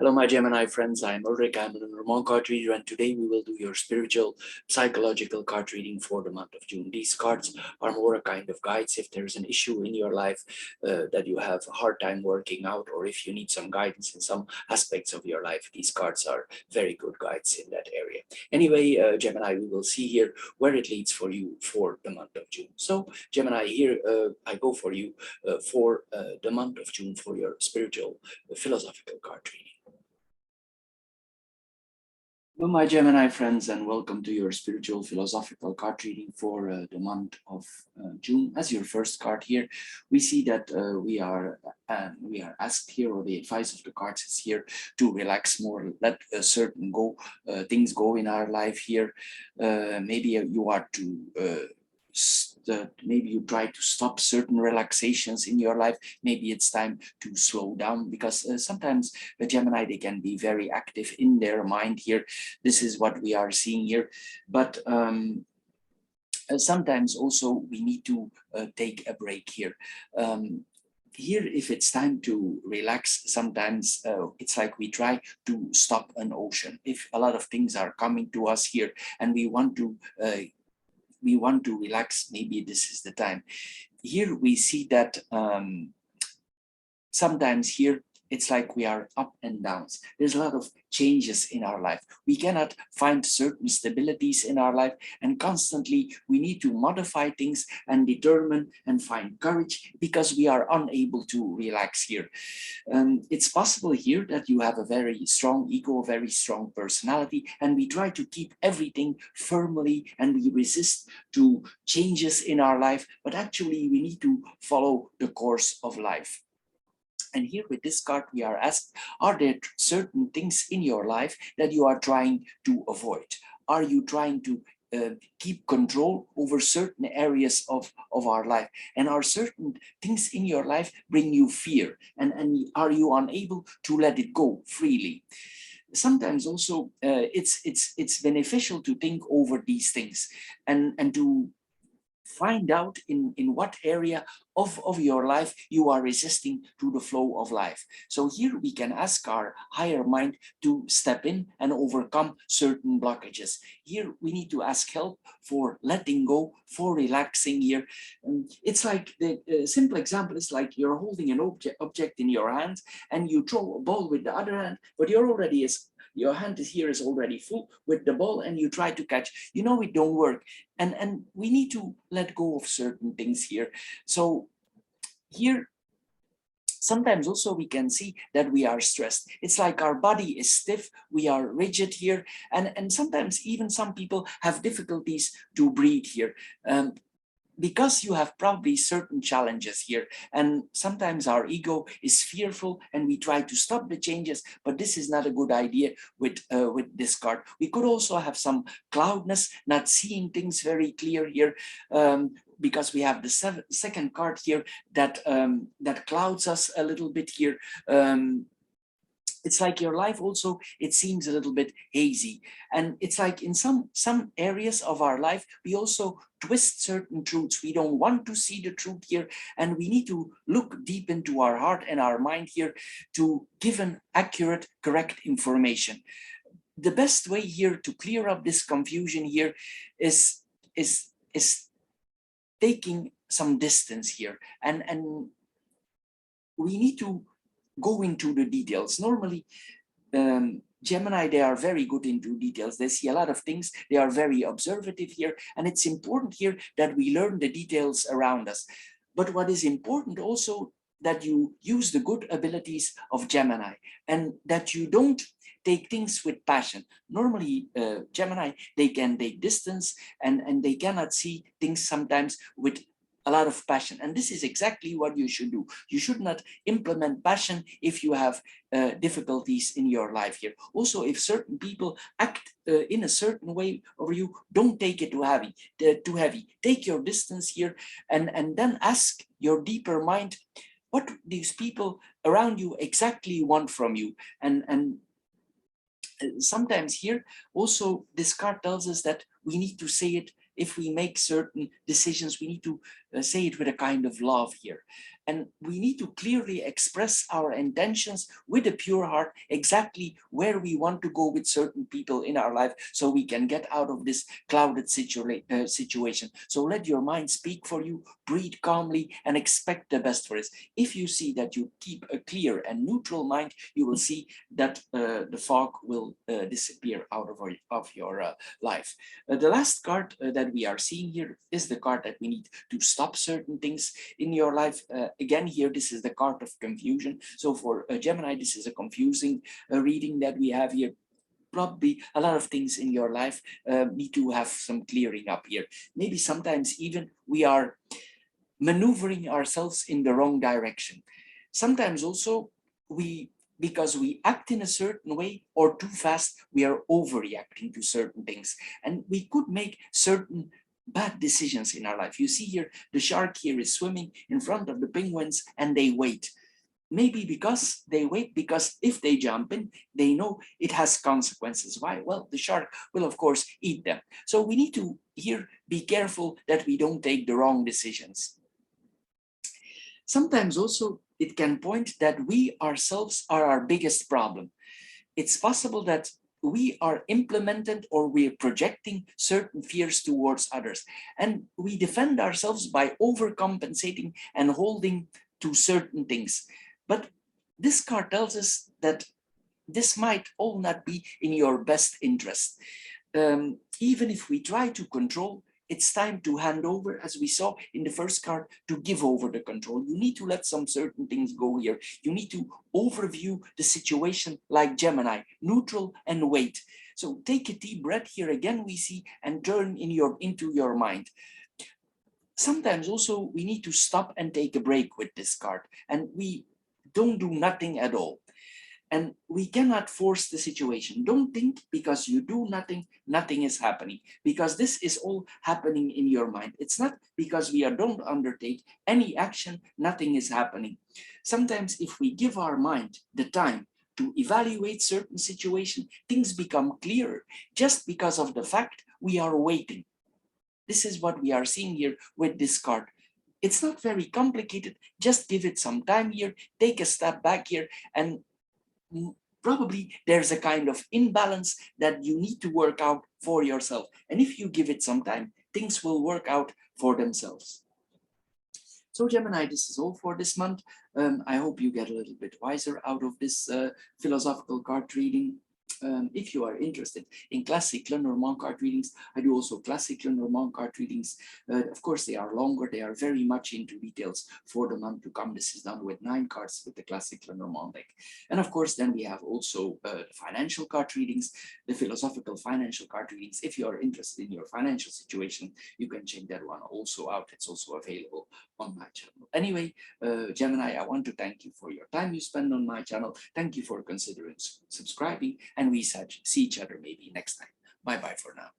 Hello, my Gemini friends. I'm Ulrich. I'm a Lenormand card reader, and today we will do your spiritual, psychological card reading for the month of June. These cards are more a kind of guides if there's an issue in your life that you have a hard time working out, or if you need some guidance in some aspects of your life. These cards are very good guides in that area. Anyway, Gemini, we will see here where it leads for you for the month of June. So, Gemini, here I go for you for the month of June for your spiritual, philosophical card reading. Hello, my Gemini friends, and welcome to your spiritual philosophical card reading for the month of June. As your first card here, we see that we are asked here, or the advice of the cards is here, to relax more, let certain things go in our life here. Maybe you are to maybe you try to stop certain relaxations in your life. Maybe it's time to slow down, because sometimes the Gemini, they can be very active in their mind here. This is what we are seeing here. But sometimes also we need to take a break here. Here, if it's time to relax, sometimes it's like we try to stop an ocean. If a lot of things are coming to us here and we want to relax, maybe this is the time. Here we see that sometimes here it's like we are up and downs. There's a lot of changes in our life. We cannot find certain stabilities in our life, and constantly we need to modify things and determine and find courage, because we are unable to relax here. It's possible here that you have a very strong ego, a very strong personality, and we try to keep everything firmly and we resist to changes in our life, but actually we need to follow the course of life. And here with this card, we are asked, are there certain things in your life that you are trying to avoid? Are you trying to keep control over certain areas of our life? And are certain things in your life bring you fear? And are you unable to let it go freely? Sometimes also it's beneficial to think over these things and to find out in what area of your life you are resisting to the flow of life. So here we can ask our higher mind to step in and overcome certain blockages. Here we need to ask help for letting go, for relaxing here. It's like the simple example is like you're holding an object in your hand and you throw a ball with the other hand, but your hand is already full with the ball, and you try to catch, it don't work. And we need to let go of certain things here. So here, sometimes also we can see that we are stressed. It's like our body is stiff, we are rigid here, and sometimes even some people have difficulties to breathe here. Because you have probably certain challenges here, and sometimes our ego is fearful and we try to stop the changes, but this is not a good idea with this card. We could also have some cloudness, not seeing things very clear here, because we have the second card here that that clouds us a little bit here. It's like your life also, it seems a little bit hazy. And it's like in some areas of our life, we also twist certain truths. We don't want to see the truth here. And we need to look deep into our heart and our mind here to give an accurate, correct information. The best way here to clear up this confusion here is taking some distance here. And we need to go into the details. Normally, Gemini, they are very good into details. They see a lot of things. They are very observative here. And it's important here that we learn the details around us. But what is important also, that you use the good abilities of Gemini, and that you don't take things with passion. Normally, Gemini, they can take distance, and they cannot see things sometimes with a lot of passion. And this is exactly what you should do. You should not implement passion if you have difficulties in your life here. Also, if certain people act in a certain way over you, don't take it too heavy. Take your distance here, and then ask your deeper mind what these people around you exactly want from you. And sometimes here also this card tells us that we need to say it. If we make certain decisions, we need to say it with a kind of love here. And we need to clearly express our intentions with a pure heart, exactly where we want to go with certain people in our life, so we can get out of this clouded situation. So let your mind speak for you, breathe calmly, and expect the best for it. If you see that you keep a clear and neutral mind, you will see that the fog will disappear out of your life. The last card that we are seeing here is the card that we need to stop certain things in your life. Again, here, this is the card of confusion. So for Gemini, this is a confusing reading that we have here. Probably a lot of things in your life need to have some clearing up here. Maybe sometimes even we are maneuvering ourselves in the wrong direction. Sometimes also because we act in a certain way or too fast, we are overreacting to certain things, and we could make certain bad decisions in our life. You see here, the shark here is swimming in front of the penguins and they wait. Maybe because they wait, because if they jump in, they know it has consequences. Why? Well, the shark will of course eat them. So we need to here be careful that we don't take the wrong decisions. Sometimes also it can point that we ourselves are our biggest problem. It's possible that we are implemented or we're projecting certain fears towards others, and we defend ourselves by overcompensating and holding to certain things. But this card tells us that this might all not be in your best interest. Even if we try to control, it's time to hand over, as we saw in the first card, to give over the control. You need to let some certain things go here. You need to overview the situation like Gemini, neutral and wait. So take a deep breath here again, we see, and turn into your mind. Sometimes also we need to stop and take a break with this card, and we don't do nothing at all. And we cannot force the situation. Don't think because you do nothing, nothing is happening, because this is all happening in your mind. It's not because we don't undertake any action, nothing is happening. Sometimes if we give our mind the time to evaluate certain situation, things become clearer just because of the fact we are waiting. This is what we are seeing here with this card. It's not very complicated. Just give it some time here, take a step back here, and probably there's a kind of imbalance that you need to work out for yourself. And if you give it some time, things will work out for themselves. So Gemini, this is all for this month. I hope you get a little bit wiser out of this philosophical card reading. If you are interested in classic Lenormand card readings, I do also classic Lenormand card readings. Of course, they are longer. They are very much into details for the month to come. This is done with 9 cards with the classic Lenormand deck. And of course, then we have also the financial card readings, the philosophical financial card readings. If you are interested in your financial situation, you can check that one also out. It's also available on my channel. Anyway, Gemini, I want to thank you for your time you spend on my channel. Thank you for considering subscribing, and we see each other maybe next time. Bye bye for now.